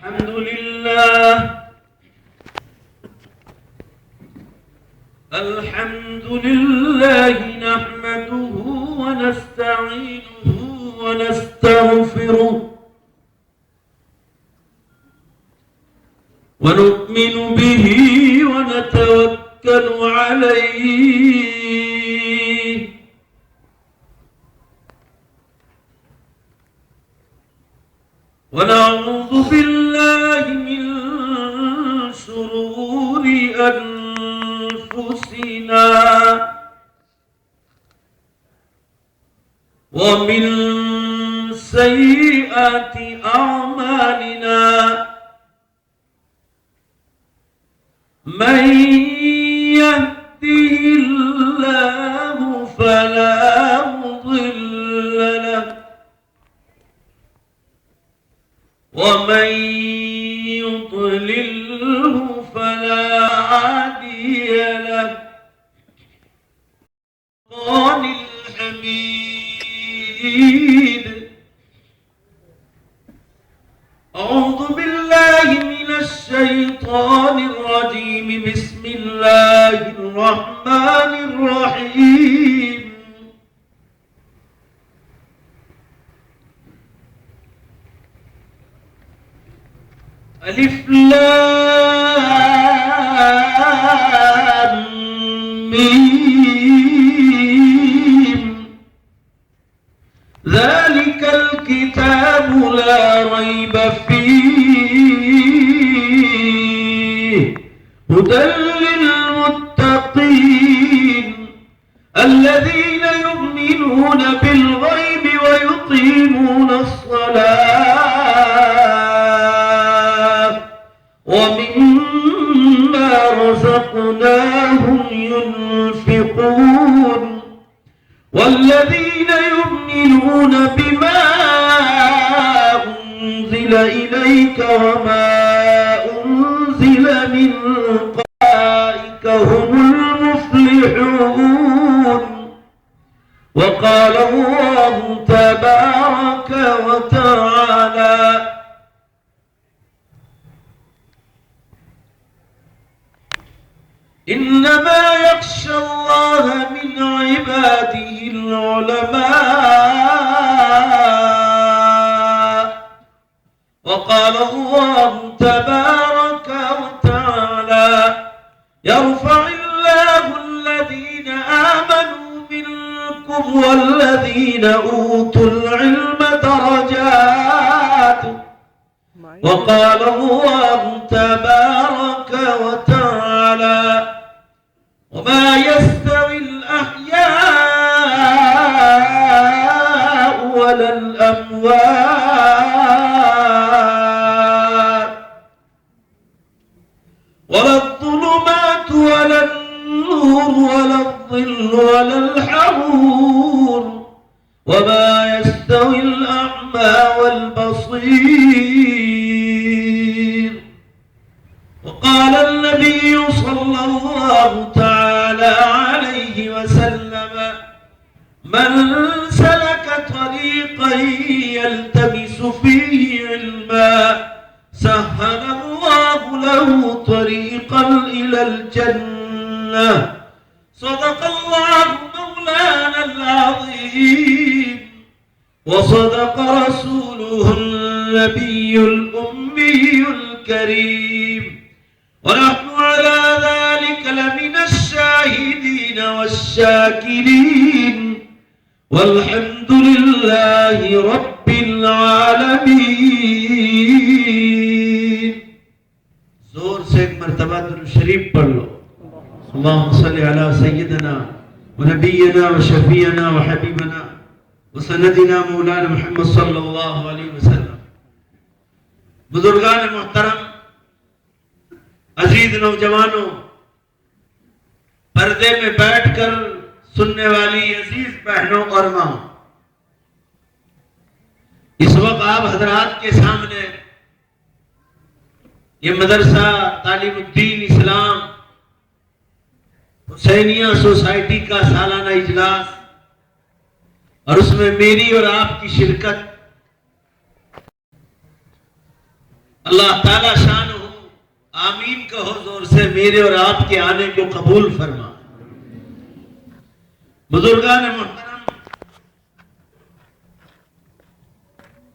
الحمد لله نحمده ونستعينه ونستغفره ونؤمن به ونتوكل عليه ونعوذ بالله من شرور أنفسنا ومن سيئات أعمالنا من يهده الله فلا مضل له ومن يضلله فلا هادي له قال الحميد أعوذ بالله من الشيطان الرجيم بسم الله الرحمن الرحيم ألف لام ميم ذلك الكتاب لا ريب فيه هدى للمتقين الذين يؤمنون بالغيب ويقيمون الصلاة ومما رزقناهم ينفقون والذين يؤمنون بما أنزل إليك وما أنزل من قبلك هم المفلحون وقال الله تبارك وتعالى إنما يخشى الله من عباده العلماء وقال الله تبارك وتعالى يرفع الله الذين آمنوا منكم والذين أوتوا العلم درجات وقال الله تبارك وتعالى وما يستوي الأحياء ولا الأموات ولا الظلمات ولا النور ولا الظل ولا الحرور وما يستوي الأعمى والبصير وقال النبي صلى الله تعالى عليه وسلم من سلك طريقا يلتمس فيه علما سهل الله له طريقا إلى الجنة صدق الله مولانا العظيم وصدق رسوله النبي الأمي الكريم ونحن على ذلك لمن الشاهدين والشاكرين والحمد لله رب العالمين زور سے ایک مرتبہ درود شریف پڑھ لو اللهم صل على سيدنا ونبينا وشفيعنا وحبيبنا وسندنا مولانا محمد صلی اللہ علیہ وسلم بزرگان محترم عزیز نوجوانوں پردے میں بیٹھ کر سننے والی عزیز بہنوں اور ماں اس وقت آپ حضرات کے سامنے یہ مدرسہ تعلیم الدین اسلام حسینیہ سوسائٹی کا سالانہ اجلاس اور اس میں میری اور آپ کی شرکت اللہ تعالی شان ہو، آمین کہو زور سے، میرے اور آپ کے آنے کو قبول فرما۔ بزرگان محترم،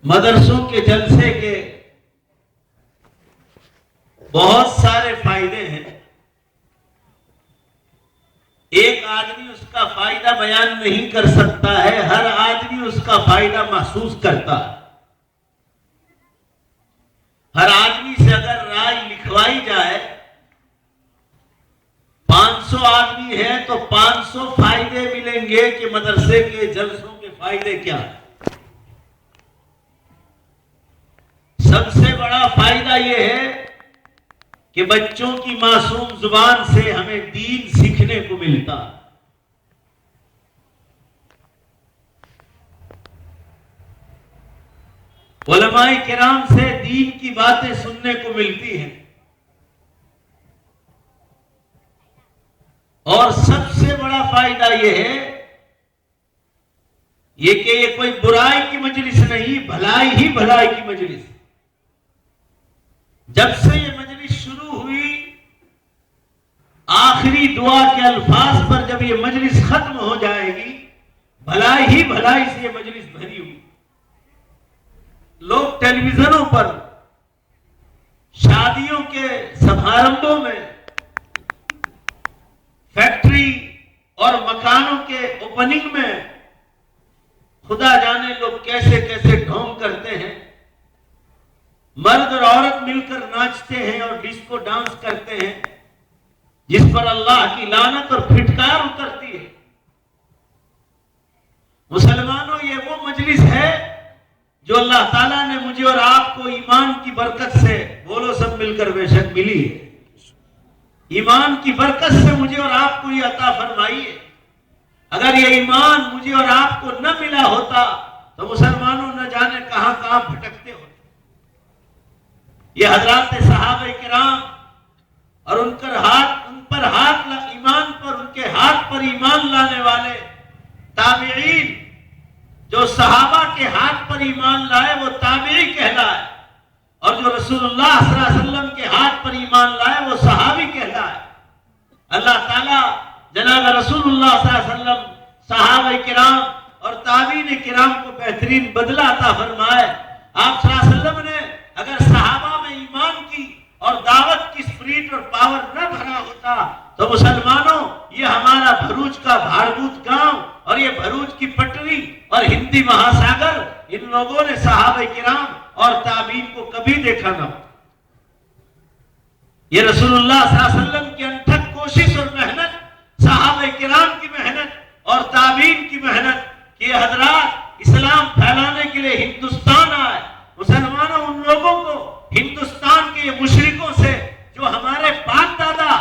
مدرسوں کے جلسے کے بہت سارے فائدے ہیں۔ ایک آدمی اس کا فائدہ بیان نہیں کر سکتا ہے، ہر آدمی اس کا فائدہ محسوس کرتا ہے۔ ہر آدمی سے اگر رائے لکھوائی جائے، 500 آدمی ہے تو 500 فائدے ملیں گے کہ مدرسے کے جلسوں کے فائدے کیا ہیں۔ سب سے بڑا فائدہ یہ ہے کہ بچوں کی معصوم زبان سے ہمیں دین سیکھنے کو ملتا۔ علماء کرام سے دین کی باتیں سننے کو ملتی ہیں، اور سب سے بڑا فائدہ یہ ہے کہ یہ کوئی برائی کی مجلس نہیں، بھلائی ہی بھلائی کی مجلس۔ جب سے یہ مجلس شروع ہوئی، آخری دعا کے الفاظ پر جب یہ مجلس ختم ہو جائے گی، بھلائی ہی بھلائی سے یہ مجلس بھری ہوئی۔ لوگ ٹیلی ویژنوں پر شادیوں کے سمارمبھوں میں، فیکٹری اور مکانوں کے اوپننگ میں خدا جانے لوگ کیسے کیسے ڈھونگ کرتے ہیں، مرد اور عورت مل کر ناچتے ہیں اور ڈسکو ڈانس کرتے ہیں، جس پر اللہ کی لعنت اور پھٹکار اترتی ہے۔ مسلمانوں، یہ وہ مجلس ہے جو اللہ تعالیٰ نے مجھے اور آپ کو ایمان کی برکت سے، بولو سب مل کر، بے شک ملی ہے۔ ایمان کی برکت سے مجھے اور آپ کو یہ عطا فرمائی ہے۔ اگر یہ ایمان مجھے اور آپ کو نہ ملا ہوتا تو مسلمانوں نہ جانے کہاں کہاں بھٹکتے ہوتے۔ یہ حضرات صحابہ کرام اور ان پر ایمان پر، ان کے ہاتھ پر ایمان لانے والے تابعین، جو صحابہ کے ہاتھ پر ایمان لائے وہ تابعی کہلائے، اور جو رسول اللہ صلی اللہ علیہ وسلم کے ہاتھ پر ایمان لائے وہ صحابی کہلائے۔ اللہ تعالیٰ جناب رسول اللہ صلی اللہ علیہ وسلم، صحابہ کرام اور تابعین کرام کو بہترین بدلہ عطا فرمائے۔ آپ صلی اللہ علیہ وسلم نے اگر صحابہ میں ایمان کی اور دعوت کی اسپرٹ اور پاور نہ بھرا ہوتا تو مسلمانوں، یہ ہمارا بھروچ کا بھاربوت گاؤں اور یہ بھروچ کی پٹری اور ہندی مہاساگر، ان لوگوں نے صحابہ کرام اور تابعین کو کبھی دیکھا نہ ہو۔ یہ رسول اللہ صلی اللہ علیہ وسلم کی انتھک کوشش اور محنت، صحابہ کرام کی محنت اور تابعین کی محنت کہ یہ حضرات اسلام پھیلانے کے لیے ہندوستان آئے۔ مسلمانوں، ان لوگوں کو ہندوستان کے یہ مشرکوں سے، جو ہمارے باپ دادا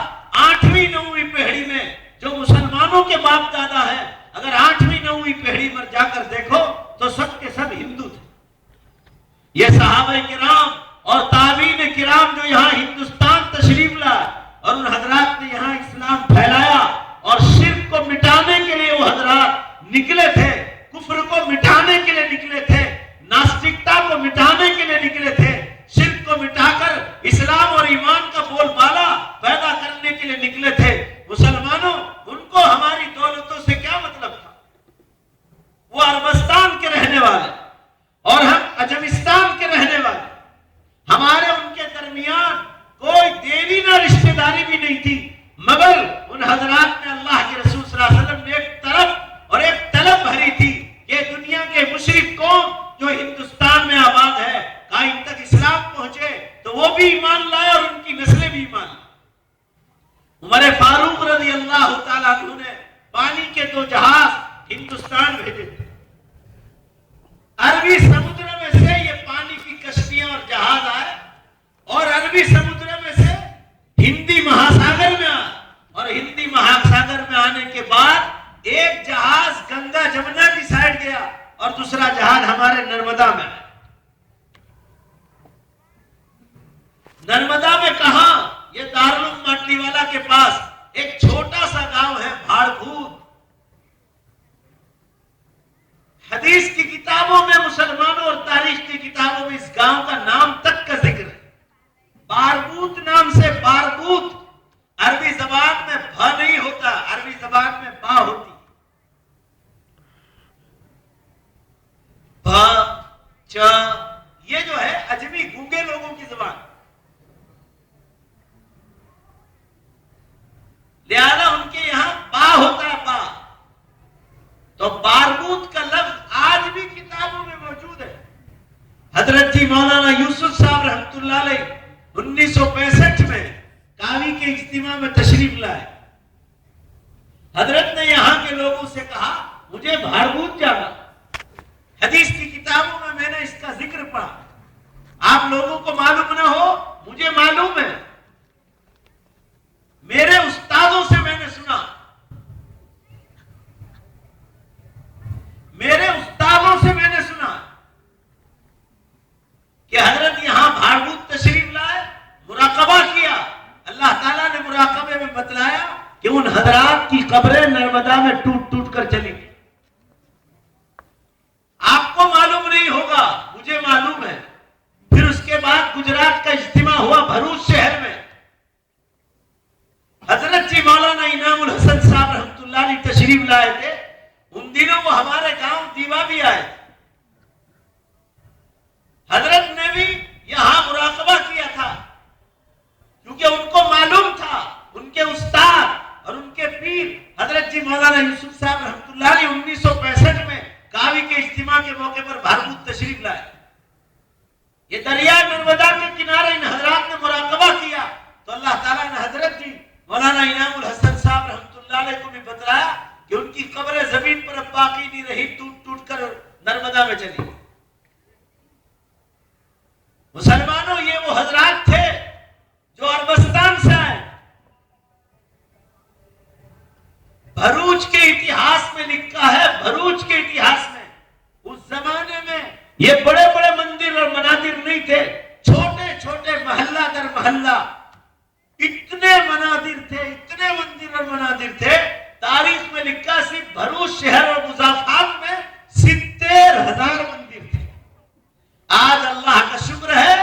8ویں 9ویں پیڑھی میں، جو مسلمانوں کے باپ دادا ہیں، اگر 8ویں 9ویں پیڑھی میں جا کر دیکھو تو سب کے سب ہندو تھے۔ یہ صحابہ کرام اور تابعین کرام جو یہاں ہندوستان تشریف لائے اور ان حضرات نے یہاں اسلام پھیلایا، اور شرک کو مٹانے کے لیے وہ حضرات نکلے تھے، کفر کو مٹانے کے لیے نکلے تھے، ناستکتا کو مٹانے کے لیے نکلے تھے، شرک کو مٹا کر اسلام اور ایمان کا بول بالا پیدا کرنے کے لیے نکلے تھے۔ مسلمانوں، ان کو ہماری دولتوں سے کیا مطلب تھا؟ وہ عربستان کے رہنے والے اور ہم عجمستان کے رہنے والے، ہمارے ان کے درمیان کوئی دیرینہ رشتہ داری بھی نہیں تھی، مگر ان حضرات نے اللہ کے رسول صلی اللہ علیہ وسلم نے ایک طرف اور ایک طلب بھری تھی کہ دنیا کے مشرک قوم جو ہندوستان میں آباد ہے، کہیں تک اسلام پہنچے تو وہ بھی ایمان لائے اور ان کی نسلیں بھی ایمان لائے۔ عمر فاروق رضی اللہ تعالیٰ عنہ نے پانی کے 2 جہاز ہندوستان بھیجے تھے۔ عربی سمندر میں سے یہ پانی کی کشتیاں اور جہاز آئے، اور عربی سمندر میں سے ہندی مہاساگر میں آئے، اور ہندی مہاساگر میں آنے کے بعد ایک جہاز گنگا جمنا کی سائڈ گیا اور دوسرا جہاز ہمارے نرمدا میں آیا۔ نرمدا میں کہاں؟ یہ دارالعلوم ماٹلی والا کے پاس ایک چھوٹا سا گاؤں ہے بھاڑبھوت۔ حدیث کی کتابوں میں، مسلمانوں اور تاریخ کی کتابوں میں اس گاؤں کا نام تک کا ذکر ہے۔ اللہ علیہ 1965 میں کاوی کے اجتماع میں تشریف لائے. حضرت نے یہاں کے لوگوں سے کہا مجھے بھاربوت جانا. حدیث کی کتابوں میں نے اس کا ذکر پڑھا. آپ لوگوں کو معلوم نہ ہو, مجھے معلوم ہے. میرے استادوں سے میں نے سنا, میرے استادوں سے میں نے سنا کہ حضرت یہاں بھاربوت تشریف لائے, مراقبہ کیا. اللہ تعالیٰ نے مراقبے میں بتلایا کہ ان حضرات کی قبریں نرمدا میں ٹوٹ ٹوٹ کر چلی گئی. آپ کو معلوم نہیں ہوگا, مجھے معلوم ہے. پھر اس کے بعد گجرات کا اجتماع ہوا بھروچ شہر میں. حضرت جی مولانا انعام الحسن صاحب رحمۃ اللہ علیہ تشریف لائے تھے. ان دنوں وہ ہمارے گاؤں دیوا بھی آئے. حضرت نے بھی یہاں مراقبہ کیا تھا, کیونکہ ان کو معلوم تھا ان کے استاد اور ان کے پیر حضرت جی مولانا یوسف صاحب رحمۃ اللہ علیہ 1965 میں کاوی کے اجتماع کے موقع پر بھاربوت تشریف لائے. یہ دریا نرمدا کے کنارے ان حضرات نے مراقبہ کیا تو اللہ تعالیٰ نے حضرت جی مولانا انعام الحسن صاحب رحمۃ اللہ علیہ کو بھی بتلایا کہ ان کی قبر زمین پر اب باقی نہیں رہی, ٹوٹ ٹوٹ کر نرمدا میں چلی. مسلمانوں, یہ وہ حضرات تھے جو عربستان سے آئے. بھروچ کے اتہاس میں لکھا ہے, بھروچ کے اتہاس میں اس زمانے میں یہ بڑے بڑے مندر اور منادر نہیں تھے, چھوٹے چھوٹے محلہ در محلہ اتنے منادر تھے, اتنے مندر اور منادر تھے. تاریخ میں لکھا صرف بھروچ شہر اور مضافات میں 70,000 مندر تھے. آج اللہ کا شکر ہے,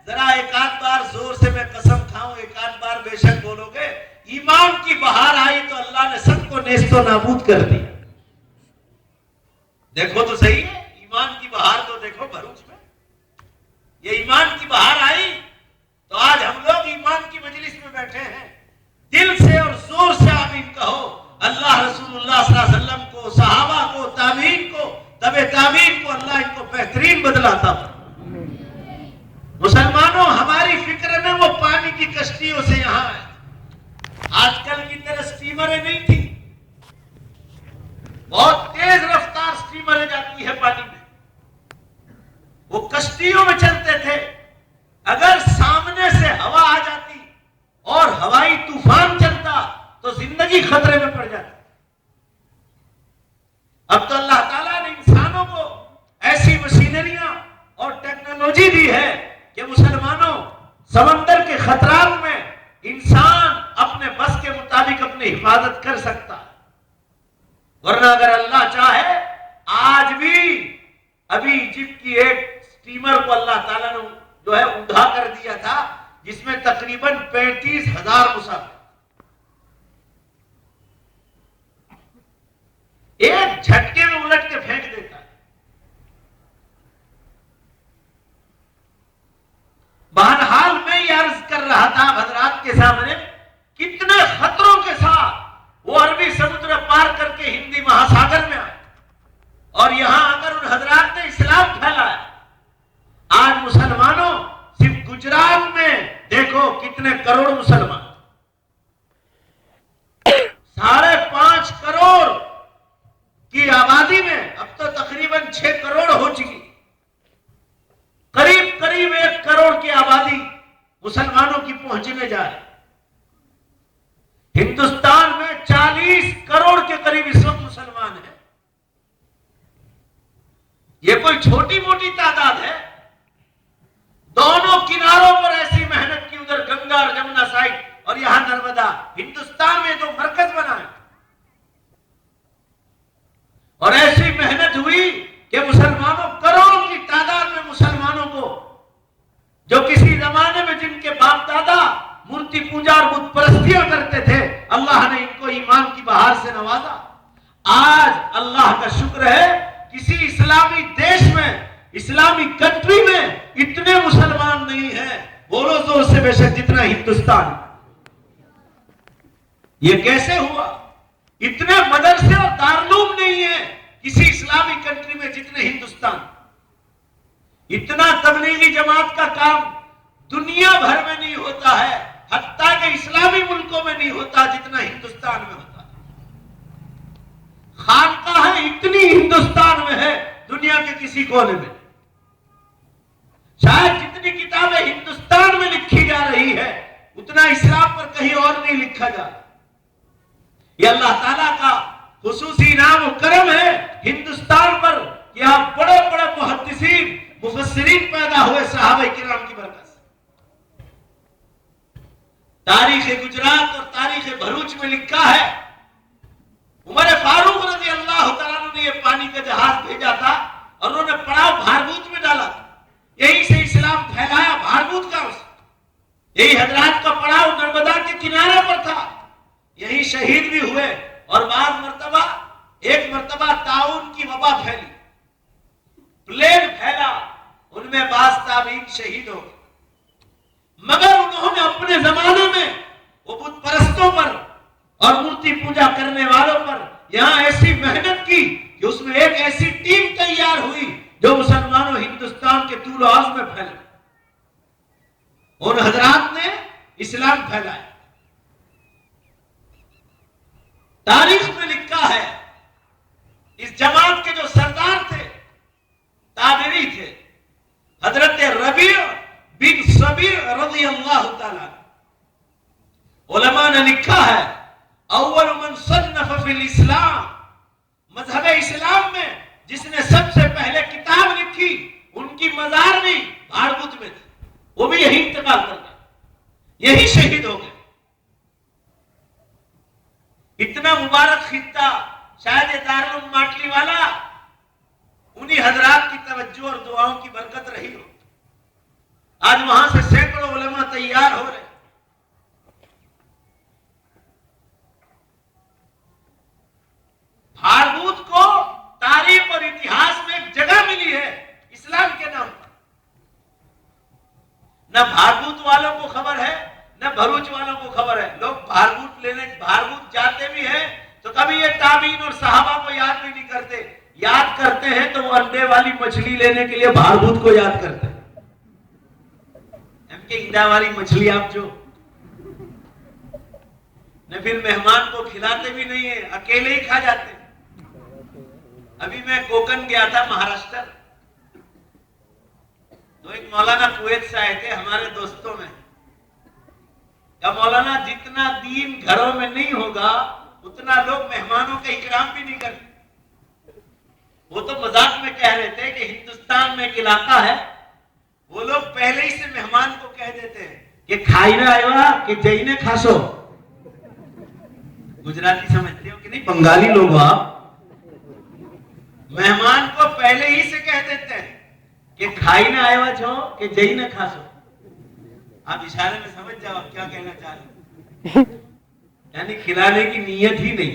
ذرا ایک آدھ بار زور سے میں قسم کھاؤں, ایک آدھ بار بے شک بولو گے, ایمان کی بہار آئی تو اللہ نے سب کو نیست و نابود کر دی. دیکھو تو صحیح ہے, ایمان کی بہار تو دیکھو بھروچ میں. یہ ایمان کی بہار آئی تو آج ہم لوگ ایمان کی مجلس میں بیٹھے ہیں. دل سے اور زور سے آمین کہو. اللہ رسول اللہ صلی اللہ علیہ وسلم کو, صحابہ کو, تابعین کو, تبع تابعین کو اللہ ان کو بہترین بدلاتا تھا. مسلمانوں, ہماری فکر میں وہ پانی کی کشتیوں سے یہاں ہے. آج کل کی طرح سٹیمریں نہیں تھی, بہت تیز رفتار سٹیمریں جاتی ہے پانی میں. وہ کشتیوں میں چلتے تھے. اگر سامنے سے ہوا آ جاتی اور ہوائی طوفان چلتا تو زندگی خطرے میں پڑ جاتی. اب تو اللہ تعالیٰ نے انسانوں کو ایسی مشینریاں اور ٹیکنالوجی دی ہے کہ مسلمانوں, سمندر کے خطرات میں انسان اپنے بس کے مطابق اپنی حفاظت کر سکتا. ورنہ اگر اللہ چاہے, آج بھی ابھی ایجپٹ کی ایک سٹیمر کو اللہ تعالیٰ نے جو ہے اڑا کر دیا تھا, جس میں تقریباً 35,000 مسافر. ایک جھٹکے میں الٹ کے پھینک دیتا ہے. بہرحال میں یہ عرض کر رہا تھا حضرات کے سامنے, کتنے خطروں کے ساتھ وہ عربی سمندر پار کر کے ہندی مہاساگر میں آئے اور یہاں آ کر ان حضرات نے اسلام پھیلایا. آج مسلمانوں, صرف گجرات میں دیکھو کتنے کروڑ مسلمان, 5.5 کروڑ کی آبادی میں اب تو تقریباً 6 کروڑ ہو چکی. قریب 1 کروڑ کی آبادی مسلمانوں کی پہنچنے جا رہی. ہندوستان میں 40 کروڑ کے قریب اس وقت مسلمان ہیں. یہ کوئی چھوٹی موٹی تعداد ہے. دونوں کناروں پر ایسی محنت کی, ادھر گنگا اور جمنا سائڈ اور یہاں نرمدا. ہندوستان میں جو مرکز بنا ہے اور ایسی محنت ہوئی کہ مسلمانوں, کروڑوں کی تعداد میں مسلمانوں کو, جو کسی زمانے میں جن کے باپ دادا مورتی پوجا اور بت پرستیاں کرتے تھے, اللہ نے ان کو ایمان کی بہار سے نوازا. آج اللہ کا شکر ہے کسی اسلامی دیش میں, اسلامی کنٹری میں اتنے مسلمان نہیں ہیں, بولو زور سے بے شک, جتنا ہندوستان. یہ کیسے ہوا؟ اتنے مدرسے اور دارالعلوم نہیں ہیں کسی اسلامی کنٹری میں جتنے ہندوستان. اتنا تبلیغی جماعت کا کام دنیا بھر میں نہیں ہوتا ہے، حتیٰ کہ اسلامی ملکوں میں نہیں ہوتا جتنا ہندوستان میں ہوتا ہے۔ خانقاہیں اتنی ہندوستان میں ہے، دنیا کے کسی کونے میں۔ شاید جتنی کتابیں ہندوستان میں لکھی جا رہی ہے اتنا اسلام پر کہیں اور نہیں لکھا جا رہا۔ یہ اللہ تعالیٰ کا خصوصی انعام و کرم ہے ہندوستان پر، یہاں بڑے بڑے محدثین مفسرین پیدا ہوئے صحابہ کرام کی برکت سے۔ تاریخ گجرات اور تاریخ بھروچ میں لکھا ہے عمر فاروق رضی اللہ تعالیٰ نے یہ پانی کا جہاز بھیجا تھا اور انہوں نے پڑاؤ بھاربوت میں ڈالا تھا، یہیں سے اسلام پھیلایا بھاربوت کا، یہی حضرات کا پڑاؤ نرمدا کے کنارے پر تھا، یہی شہید بھی ہوئے، اور بعض مرتبہ ایک مرتبہ طاعون کی وبا پھیلی، پلیگ پھیلا، ان میں بعض تابعین شہید ہو گئے، مگر انہوں نے اپنے زمانے میں وہ بت پرستوں پر اور مورتی پوجا کرنے والوں پر یہاں ایسی محنت کی کہ اس میں ایک ایسی ٹیم تیار ہوئی جو مسلمانوں ہندوستان کے طول و عرض میں پھیلے، اور حضرات نے اسلام پھیلایا۔ تاریخ میں لکھا ہے اس جماعت کے جو سردار تھے، تابعی تھے، حضرت ربیع بن صبیر رضی اللہ تعالیٰ، علماء نے لکھا ہے اول من صنف فی الاسلام، مذہب اسلام میں جس نے سب سے پہلے کتاب لکھی ان کی مزار بھی بھاربوت میں تھی، وہ بھی یہی انتقال کر گئے، یہی شہید ہو گئے۔ اتنا مبارک خطہ، شاید یہ دارالعلوم ماٹلی والا انہی حضرات کی توجہ اور دعاؤں کی برکت رہی ہو، آج وہاں سے سینکڑوں علماء تیار ہو رہے۔ بھاربوت کو تاریخ اور اتہاس میں ایک جگہ ملی ہے اسلام کے نام پر، نہ بھاربوت والوں کو خبر ہے نہ بھروچ والوں کو خبر ہے۔ لوگ بھاربوت جاتے بھی ہیں تو کبھی یہ تابعین اور صحابہ کو یاد بھی نہیں کرتے، یاد کرتے ہیں تو وہ انڈے والی مچھلی لینے کے لیے بھاربوت کو یاد کرتے ہیں، ان کے انڈا والی مچھلی آپ جو نہ پھر مہمان کو کھلاتے بھی نہیں ہیں، اکیلے ہی کھا جاتے ہیں۔ ابھی میں کوکن گیا تھا مہاراشٹر، تو ایک مولانا کویت سے آئے تھے ہمارے دوستوں میں، کہ مولانا جتنا دین گھروں میں نہیں ہوگا اتنا لوگ مہمانوں کا اکرام بھی نہیں کرتے۔ وہ تو مذاق میں کہہ رہے تھے کہ ہندوستان میں ایک علاقہ ہے وہ لوگ پہلے ہی سے مہمان کو کہہ دیتے ہیں کہ کھائی نہ آئیوا کہ جائینے کھاسو۔ گجراتی سمجھتے ہو کہ نہیں، بنگالی لوگ ہو آپ، مہمان کو پہلے ہی سے کہہ دیتے ہیں کہ کھائی نہ آئیوا چھو کہ جائینے کھاسو۔ آپ اشارے میں سمجھ جاؤ آپ کیا کہنا چاہ رہے ہیں، یعنی کھلانے کی نیت ہی نہیں۔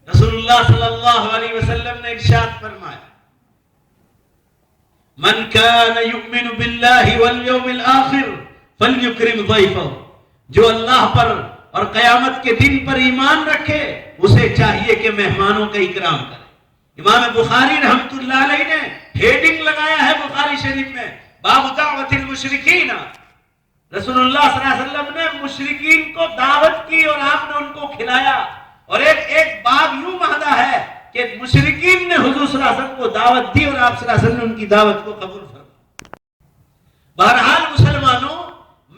رسول اللہ صلی اللہ علیہ وسلم نے ارشاد فرمایا من کان یؤمن باللہ والیوم الآخر فلیکرم ضیفہ، جو اللہ پر اور قیامت کے دن پر ایمان رکھے اسے چاہیے کہ مہمانوں کا اکرام کرے۔ امام بخاری رحمۃ اللہ علیہ نے ہیڈنگ لگایا ہے بخاری شریف میں، باب دعوت المشرکین، رسول اللہ صلی اللہ علیہ وسلم نے مشرکین کو دعوت کی اور آپ نے ان کو کھلایا، اور ایک باب یوں مہدا ہے کہ مشرکین نے حضور صلی اللہ علیہ وسلم کو دعوت دی اور آپ صلی اللہ علیہ وسلم نے ان کی دعوت کو قبول فرمایا۔ بہرحال مسلمانوں،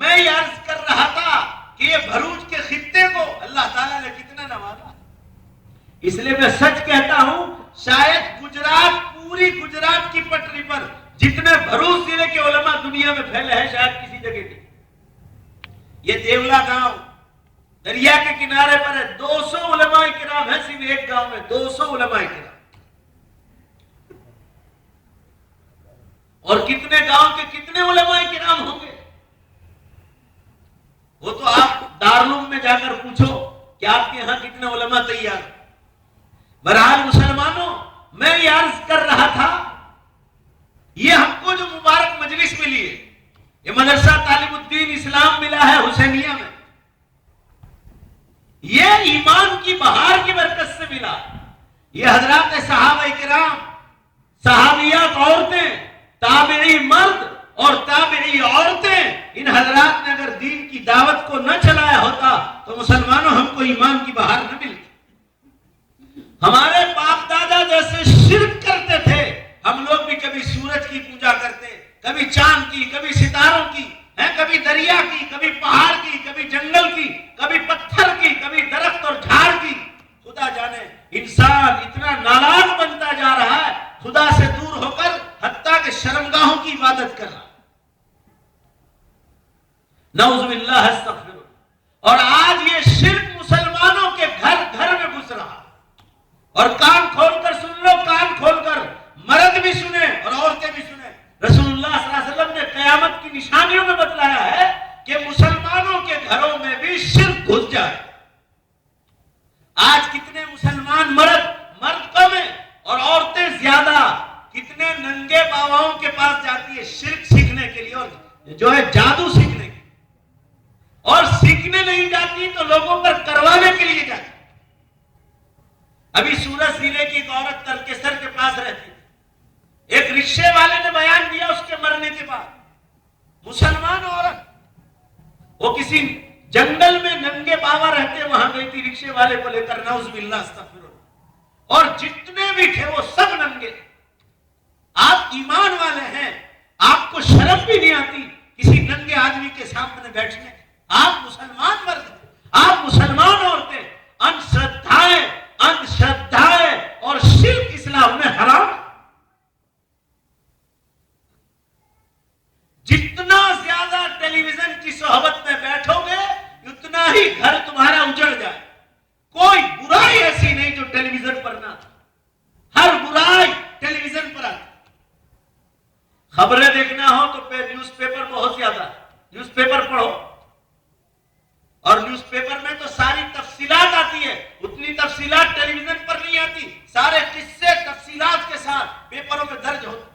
میں یہ عرض کر رہا تھا کہ یہ بھروچ کے خطے کو اللہ تعالیٰ نے کتنا نوازا، اس لیے میں سچ کہتا ہوں شاید گجرات، پوری گجرات کی پٹری پر جتنے بھروچ ضلع کے علماء دنیا میں پھیلے ہیں شاید کسی جگہ نہیں۔ یہ دیولا گاؤں دریا کے کنارے پر ہے، 200 علماء کرام ہیں صرف ایک گاؤں میں، 200 علماء کرام، اور کتنے گاؤں کے کتنے علماء کرام ہوں گے وہ تو آپ دارالعلوم میں جا کر پوچھو کہ آپ کے یہاں کتنے علماء تیار۔ بہرحال مسلمانوں، میں یہ عرض کر رہا تھا یہ ہم کو جو مبارک مجلس ملی ہے، یہ مدرسہ تعلیم الدین اسلام ملا ہے حسینیہ میں، یہ ایمان کی بہار کی برکت سے ملا۔ یہ حضرات صحابہ کرام، صحابیات عورتیں، تابعی مرد اور تابعی عورتیں، ان حضرات نے اگر دین کی دعوت کو نہ چلایا ہوتا تو مسلمانوں ہم کو ایمان کی بہار نہ ملتی۔ ہمارے باپ دادا جیسے شرک کرتے تھے، ہم لوگ بھی کبھی سورج کی پوجا کرتے، کبھی چاند کی، کبھی ستاروں کی، کبھی دریا کی، کبھی پہاڑ کی، کبھی جنگل کی، کبھی پتھر کی، کبھی درخت اور جھاڑ کی۔ خدا جانے انسان اتنا نالاک بنتا جا رہا ہے، خدا سے دور ہو کر حتیٰ کہ شرمگاہوں کی عبادت کر رہا۔ نعوذ باللہ استغفر۔ اور آج یہ شرک مسلمانوں کے گھر گھر میں گھس رہا۔ اور کان کھول کر سن لو، کان کھول کر، مرد بھی سنیں اور عورتیں بھی سنیں۔ رسول اللہ صلی اللہ علیہ وسلم نے قیامت کی نشانیوں میں بتلایا ہے کہ مسلمانوں کے گھروں میں بھی شرک گھس جائے۔ آج کتنے مسلمان مرد کم ہیں اور عورتیں زیادہ، کتنے ننگے باواؤں کے پاس جاتی ہے شرک سیکھنے کے لیے اور جو ہے جادو سیکھنے کے لیے، اور سیکھنے نہیں جاتی تو لوگوں پر کروانے کے لیے جاتی۔ ابھی سورج ضلع کی ایک عورت تلکسر کے پاس رہتی تھی، ایک رکشے والے نے بیان دیا اس کے مرنے کے بعد، مسلمان عورت، وہ کسی جنگل میں ننگے باوا رہتے وہاں گئی تھی رکشے والے کو لے کر، نعوذ باللہ استغفر اللہ، اور جتنے بھی تھے وہ سب ننگے۔ آپ ایمان والے ہیں، آپ کو شرم بھی نہیں آتی کسی ننگے آدمی کے سامنے بیٹھنے، آپ مسلمان مرد ہیں، آپ مسلمان عورتیں، اندھشردھائیں اور شرک اسلام میں حرام۔ جتنا زیادہ ٹیلی ویژن کی صحبت میں بیٹھو گے اتنا ہی گھر تمہارا اجڑ جائے۔ کوئی برائی ایسی نہیں جو ٹیلی ویژن پر نہ تھا، ہر برائی ٹیلی ویژن پر آتی۔ خبریں دیکھنا ہو تو نیوز پیپر بہت زیادہ، نیوز پیپر پڑھو، اور نیوز پیپر میں تو ساری تفصیلات آتی ہے، اتنی تفصیلات ٹیلی ویژن پر نہیں آتی، سارے قصے تفصیلات کے ساتھ پیپروں میں درج ہوتے۔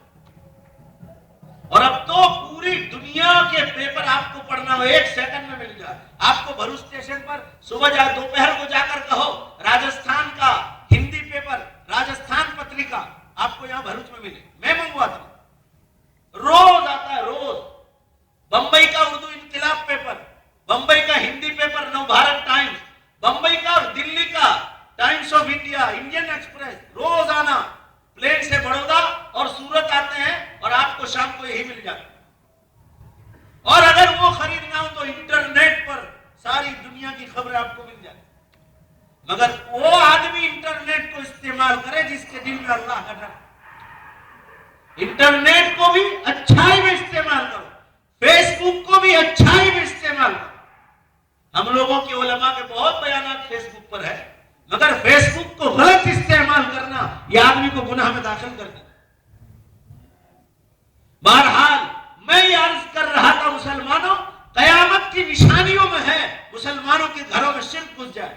اور اب تو پوری دنیا کے پیپر آپ کو پڑھنا ہو ایک سیکنڈ میں مل جائے۔ آپ کو بھروچ اسٹیشن پر صبح دوپہر کو جا کر کہو راجستھان کا ہندی پیپر، راجستھان پتریکا آپ کو یہاں بھروچ میں ملے، میں منگواتا ہوں، روز آتا ہے روز۔ بمبئی کا اردو انقلاب پیپر، بمبئی کا ہندی پیپر نو بھارت ٹائمز، بمبئی کا اور دلی کا Times of India, Indian Express, روز آنا پلین سے بڑودہ اور سورت آتے ہیں اور آپ کو شام کو یہی مل جاتا ہے۔ اور اگر وہ خریدنا ہو تو انٹرنیٹ پر ساری دنیا کی خبریں آپ کو مل جاتی۔ مگر وہ آدمی انٹرنیٹ کو استعمال کرے جس کے دل میں اللہ کا ڈر۔ انٹرنیٹ کو بھی اچھائی میں استعمال کرو، فیس بک کو بھی اچھائی میں استعمال کرو۔ ہم لوگوں کے علماء کے بہت بیانات فیس بک پر ہے، مگر فیس بک کو غلط استعمال کرنا یہ آدمی کو گناہ میں داخل کر دیتا۔ بہرحال میں یہ عرض کر رہا تھا مسلمانوں، قیامت کی نشانیوں میں ہے مسلمانوں کے گھروں میں شرک گھس جائے۔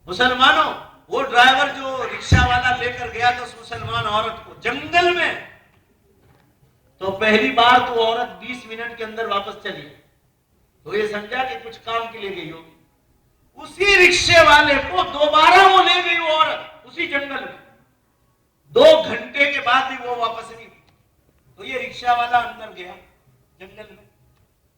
مسلمانوں، وہ ڈرائیور جو رکشہ والا لے کر گیا تھا اس مسلمان عورت کو جنگل میں، تو پہلی بار تو عورت 20 منٹ کے اندر واپس چلی، تو یہ سمجھا کہ کچھ کام کے لیے گئی ہوگی۔ اسی رکشے والے کو دوبارہ وہ لے گئی وہ عورت اسی جنگل میں، 2 گھنٹے کے بعد بھی وہ واپس نہیں دی۔ تو یہ رکشہ والا اندر گیا جنگل میں،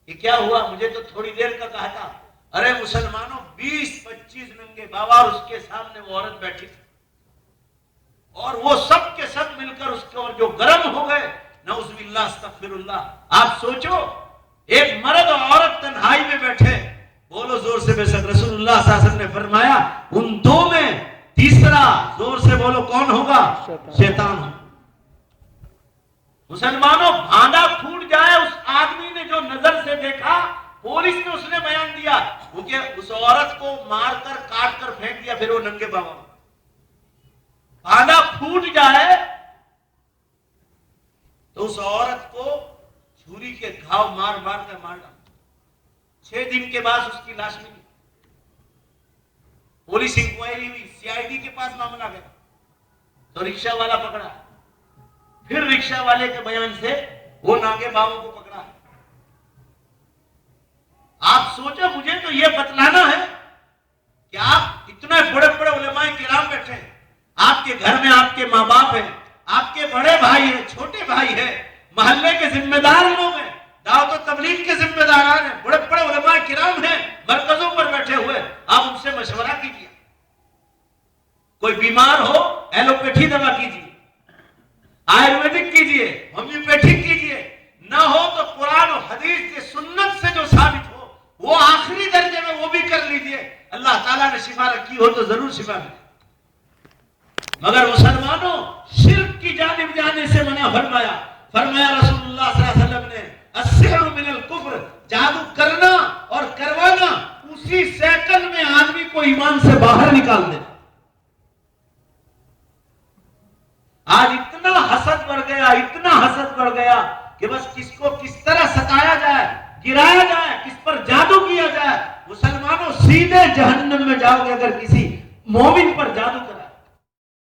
یہ کیا ہوا؟ مجھے تو تھوڑی دیر کا کہا تھا۔ ارے مسلمانوں، 20-25 ننگے بابا اور اس کے سامنے وہ عورت بیٹھی تھی، اور وہ سب کے سب مل کر اس کے اور جو گرم ہو گئے، نعوذ باللہ استغفر اللہ۔ آپ سوچو، ایک مرد اور عورت تنہائی میں بیٹھے، بولو زور سے بے شک رسول اللہ صلی اللہ علیہ وسلم نے فرمایا ان دو میں تیسرا، زور سے بولو کون ہوگا؟ شیطان ہوگا۔ مسلمانوں، بھانڈا پھوٹ جائے اس آدمی نے جو نظر سے دیکھا، پولیس نے اس نے بیان دیا، کیونکہ اس عورت کو مار کر کاٹ کر پھینک دیا، پھر وہ ننگے باوا۔ بھانڈا پھوٹ جائے تو اس عورت کو چھری کے گھاؤ مار مار کر مار ڈالا۔ 6 دن کے بعد اس کی لاش ملی، پولیس انکوائری ہوئی، CID کے پاس معاملہ گیا تو رکشہ والا پکڑا، پھر رکشہ والے کے بیان سے وہ ناگے باؤں کو پکڑا۔ آپ سوچو، مجھے تو یہ بتلانا ہے کہ آپ اتنے بڑے بڑے علماء کرام بیٹھے ہیں، آپ کے گھر میں آپ کے ماں باپ ہیں، آپ کے بڑے بھائی ہیں، چھوٹے بھائی ہیں، محلے کے ذمہ دار لوگ ہیں، داران ہیں, بڑے بڑے علماء کرام ہیں مرکزوں پر بیٹھے ہوئے, آپ ان سے مشورہ کیجیے. کوئی بیمار ہو ایلوپیتھی دوا کیجیے, آیورویدک کیجیے, ہومیوپیتھک کیجیے, نہ ہو تو قرآن و حدیث کی سنت سے جو ثابت ہو وہ آخری درجے میں وہ بھی کر لیجیے. اللہ تعالیٰ نے شفا رکھی ہو تو ضرور شفا ملے. مگر مسلمانوں شرک کی جانب جانے سے منع فرمایا. فرمایا رسول اللہ صلی اللہ علیہ وسلم نے السحر من الکفر, جادو کرنا اور کروانا اسی سیکنڈ میں آدمی کو ایمان سے باہر نکال دے. آج اتنا حسد بڑھ گیا, اتنا حسد بڑھ گیا کہ بس کس کو کس طرح ستایا جائے, گرایا جائے, کس پر جادو کیا جائے. مسلمانوں سیدھے جہنم میں جاؤ گے اگر کسی مومن پر جادو کر